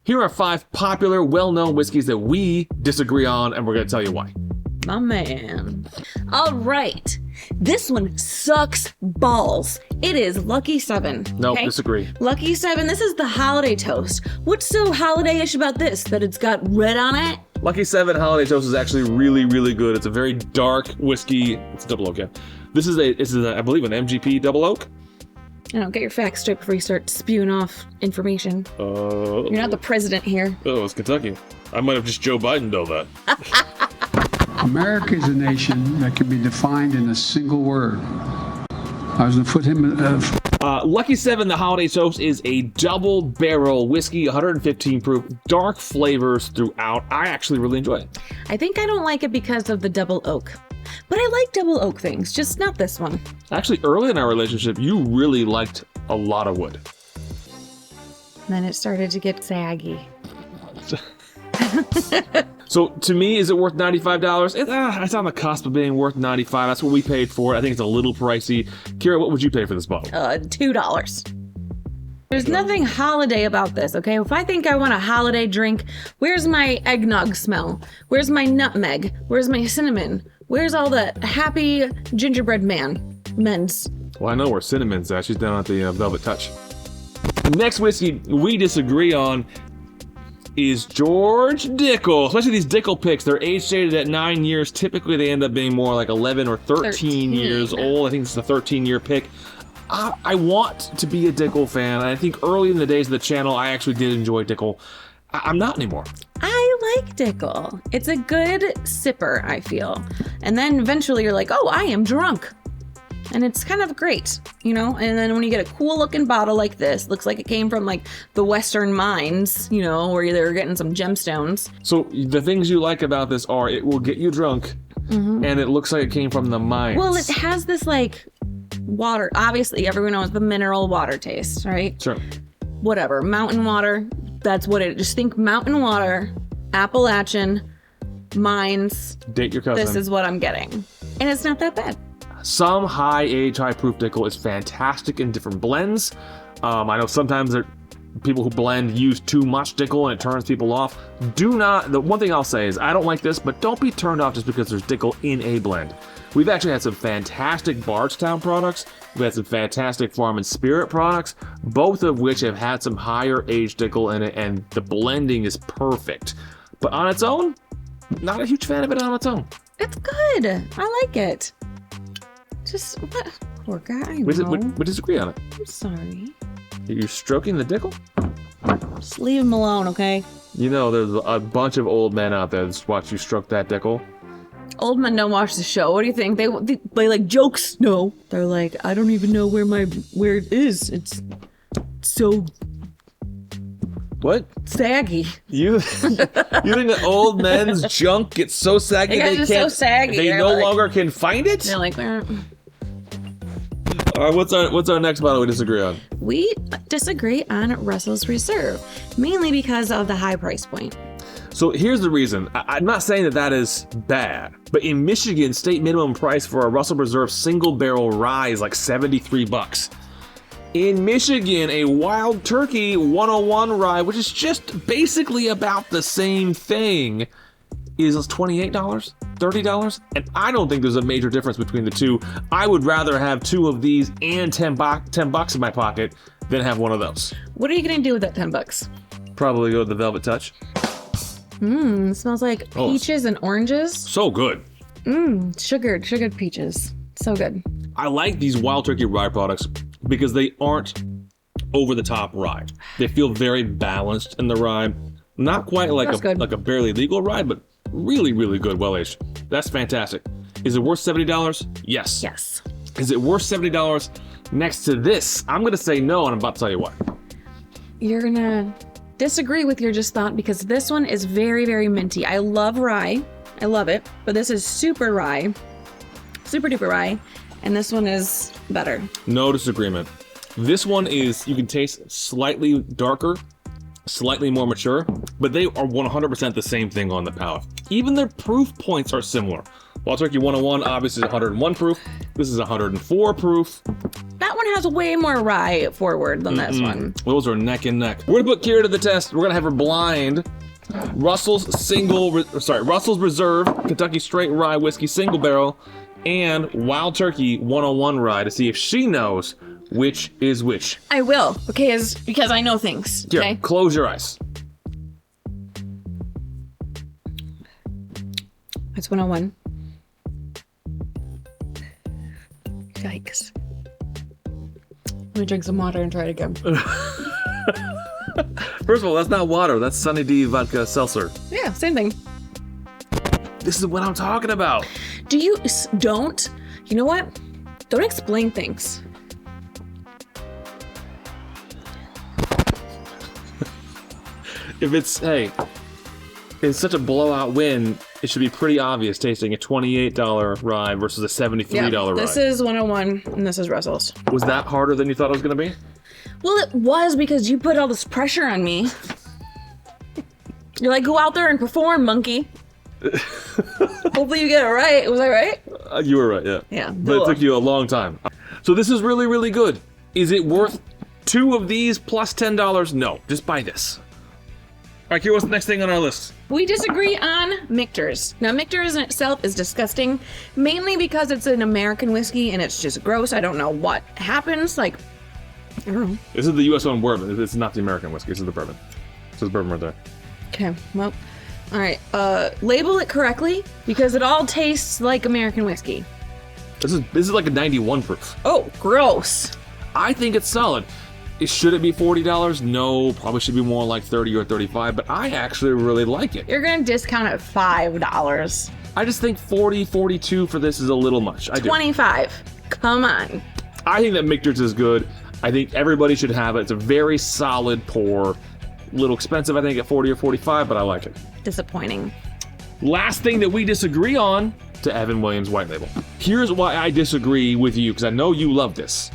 Here are 5 popular, well-known whiskeys that we disagree on, and we're going to tell you why. My man. All right. This one sucks balls. It is Lucky 7. Nope, disagree. Lucky 7, this is the holiday toast. What's so holiday-ish about this? That it's got red on it? Lucky 7 Holiday Toast is actually really, really good. It's a very dark whiskey. It's a double oak, yeah. This is I believe, an MGP double oak. I don't get your facts straight before you start spewing off information. You're not the president here. Oh, it's Kentucky. I might have just Joe Biden done that. America is a nation that can be defined in a single word. I was going to put him... Lucky 7, the Holiday Toast, is a double barrel whiskey, 115 proof, dark flavors throughout. I actually really enjoy it. I think I don't like it because of the double oak. But I like double oak things, just not this one. Actually, early in our relationship, you really liked a lot of wood. Then it started to get saggy. So, to me, is it worth $95? It's on the cusp of being worth $95. That's what we paid for it. I think it's a little pricey. Kira, what would you pay for this bottle? $2. There's nothing holiday about this, okay? If I think I want a holiday drink, where's my eggnog smell? Where's my nutmeg? Where's my cinnamon? Where's all the happy gingerbread men's? Well, I know where cinnamon's at. She's down at the Velvet Touch. Next whiskey we disagree on is George Dickel. Especially these Dickel picks. They're age stated at 9 years. Typically, they end up being more like 11 or 13 years old. I think it's a 13-year pick. I want to be a Dickel fan. I think early in the days of the channel, I actually did enjoy Dickel. I'm not anymore. I like Dickel. It's a good sipper, I feel. And then eventually you're like, oh, I am drunk. And it's kind of great, you know? And then when you get a cool looking bottle like this, looks like it came from like the Western mines, you know, where they were getting some gemstones. So the things you like about this are it will get you drunk, and it looks like it came from the mines. Well, it has this like water. Obviously, everyone knows the mineral water taste, right? Sure. Whatever. Mountain water. That's what it, just think mountain water, Appalachian, mines. Date your cousin. This is what I'm getting. And it's not that bad. Some high-age, high-proof Dickel is fantastic in different blends. I know sometimes people who blend use too much Dickel and it turns people off. The one thing I'll say is I don't like this, but don't be turned off just because there's Dickel in a blend. We've actually had some fantastic Bardstown products. We've had some fantastic Farm and Spirit products, both of which have had some higher age Dickel in it, and the blending is perfect. But on its own, not a huge fan of it on its own. It's good. I like it. Just, what? Poor guy. We disagree on it. I'm sorry. You're stroking the Dickel? Just leave him alone, okay? You know, there's a bunch of old men out there that watch you stroke that Dickel. Old men don't watch the show. What do you think? They like jokes? No. They're like, I don't even know where it is. It's so... What? Saggy. You think that old men's junk gets so saggy they can't? So saggy. They no longer can find it? They're like, All right, what's our next bottle we disagree on? We disagree on Russell's Reserve, mainly because of the high price point. So here's the reason. I'm not saying that is bad, but in Michigan, state minimum price for a Russell Reserve single barrel rye is like $73. In Michigan, a Wild Turkey 101 rye, which is just basically about the same thing, is $28, $30, and I don't think there's a major difference between the two. I would rather have two of these and $10 in my pocket than have one of those. What are you gonna do with that $10? Probably go to the Velvet Touch. It smells like peaches and oranges. So good. Sugared peaches. So good. I like these Wild Turkey rye products because they aren't over the top rye. They feel very balanced in the rye. Not quite like a barely legal rye, but really, really good, well-aged. That's fantastic. Is it worth $70? Yes. Yes. Is it worth $70 next to this? I'm going to say no, and I'm about to tell you why. You're going to disagree with your just thought because this one is very, very minty. I love rye. I love it. But this is super rye. Super duper rye. And this one is better. No disagreement. This one is, you can taste slightly darker, slightly more mature, but they are 100% the same thing on the palate. Even their proof points are similar. Wild Turkey 101 obviously is 101 proof. This is 104 proof. That one has way more rye forward than this one. Those are neck and neck. We're gonna put Kira to the test. We're gonna have her blind Russell's Reserve Kentucky Straight Rye Whiskey Single Barrel and Wild Turkey 101 Rye to see if she knows which is which. I will, because I know things. Here, Okay. close your eyes. It's 101. Yikes. Let me drink some water and try it again. First of all, that's not water. That's Sunny D vodka seltzer. Yeah, same thing. This is what I'm talking about. You know what? Don't explain things. If it's such a blowout win, it should be pretty obvious tasting a $28 rye versus a $73 rye. This is 101 and this is Russell's. Was that harder than you thought it was going to be? Well, it was because you put all this pressure on me. You're like, go out there and perform, monkey. Hopefully you get it right. Was I right? You were right, yeah. Yeah. But it took you a long time. So this is really, really good. Is it worth 2 of these plus $10? No, just buy this. All right, Kira, what's the next thing on our list? We disagree on Michter's. Now, Michter's in itself is disgusting, mainly because it's an American whiskey and it's just gross. I don't know what happens. Like, I don't know. This is the U.S. owned bourbon. It's not the American whiskey. This is the bourbon. This is bourbon right there. Okay, well, all right. Label it correctly because it all tastes like American whiskey. This is like a 91 proof. Oh, gross. I think it's solid. Should it be $40? No, probably should be more like 30 or 35, but I actually really like it. You're going to discount it $5. I just think 40, 42 for this is a little much. I do. 25. Come on. I think that Michter's is good. I think everybody should have it. It's a very solid pour. A little expensive, I think, at 40 or 45, but I like it. Disappointing. Last thing that we disagree on to Evan Williams White Label. Here's why I disagree with you, because I know you love this.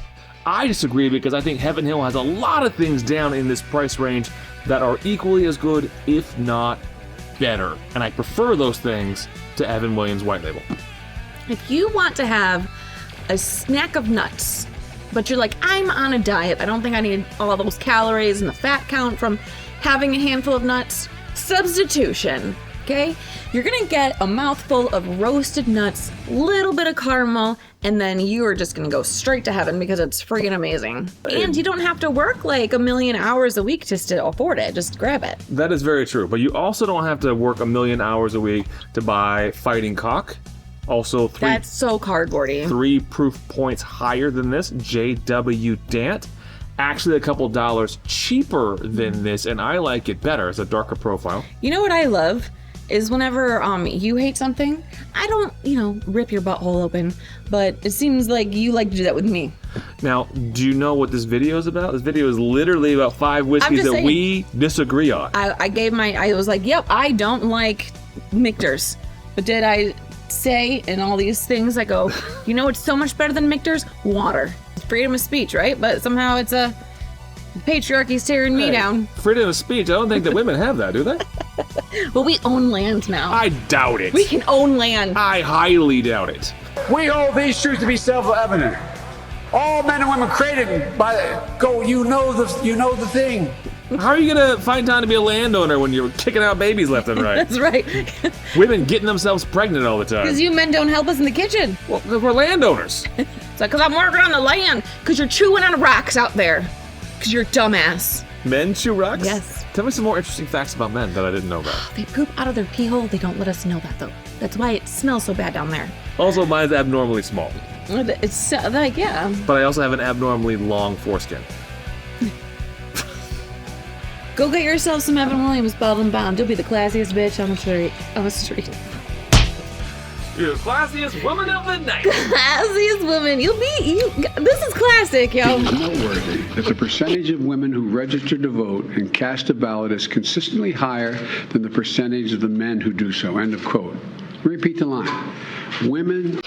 I disagree because I think Heaven Hill has a lot of things down in this price range that are equally as good, if not better. And I prefer those things to Evan Williams White Label. If you want to have a snack of nuts, but you're like, I'm on a diet, I don't think I need all those calories and the fat count from having a handful of nuts, substitution, okay? You're gonna get a mouthful of roasted nuts, little bit of caramel, and then you are just gonna go straight to heaven because it's friggin' amazing. And you don't have to work like 1,000,000 hours a week just to afford it. Just grab it. That is very true, but you also don't have to work 1,000,000 hours a week to buy Fighting Cock. Also, That's so cardboardy. 3 proof points higher than this, JW Dant. Actually, a couple dollars cheaper than this, and I like it better. It's a darker profile. You know what I love? Is whenever you hate something, I don't, rip your butthole open, but it seems like you like to do that with me. Now, do you know what this video is about? This video is literally about 5 whiskeys that we disagree on. I was like, yep, I don't like Michter's. But did I say in all these things, I go, you know what's so much better than Michter's? Water. It's freedom of speech, right? But somehow it's patriarchy's tearing me down. Freedom of speech, I don't think that women have that, do they? Well, we own land now. I doubt it. We can own land. I highly doubt it. We hold these truths to be self-evident. All men and women created by you know the thing. How are you gonna find time to be a landowner when you're kicking out babies left and right? That's right. Women getting themselves pregnant all the time. Because you men don't help us in the kitchen. Well, we're landowners. It's like, because I'm working on the land. Because you're chewing on rocks out there. Because you're a dumbass. Men chew rocks? Yes. Tell me some more interesting facts about men that I didn't know about. They poop out of their pee hole. They don't let us know that, though. That's why it smells so bad down there. Also, mine's abnormally small. It's like, yeah. But I also have an abnormally long foreskin. Go get yourself some Evan Williams bottled and bound. You'll be the classiest bitch on the street. You're the classiest woman of the night. Classiest woman. This is classic, yo. It is noteworthy that the percentage of women who register to vote and cast a ballot is consistently higher than the percentage of the men who do so. End of quote. Repeat the line. Women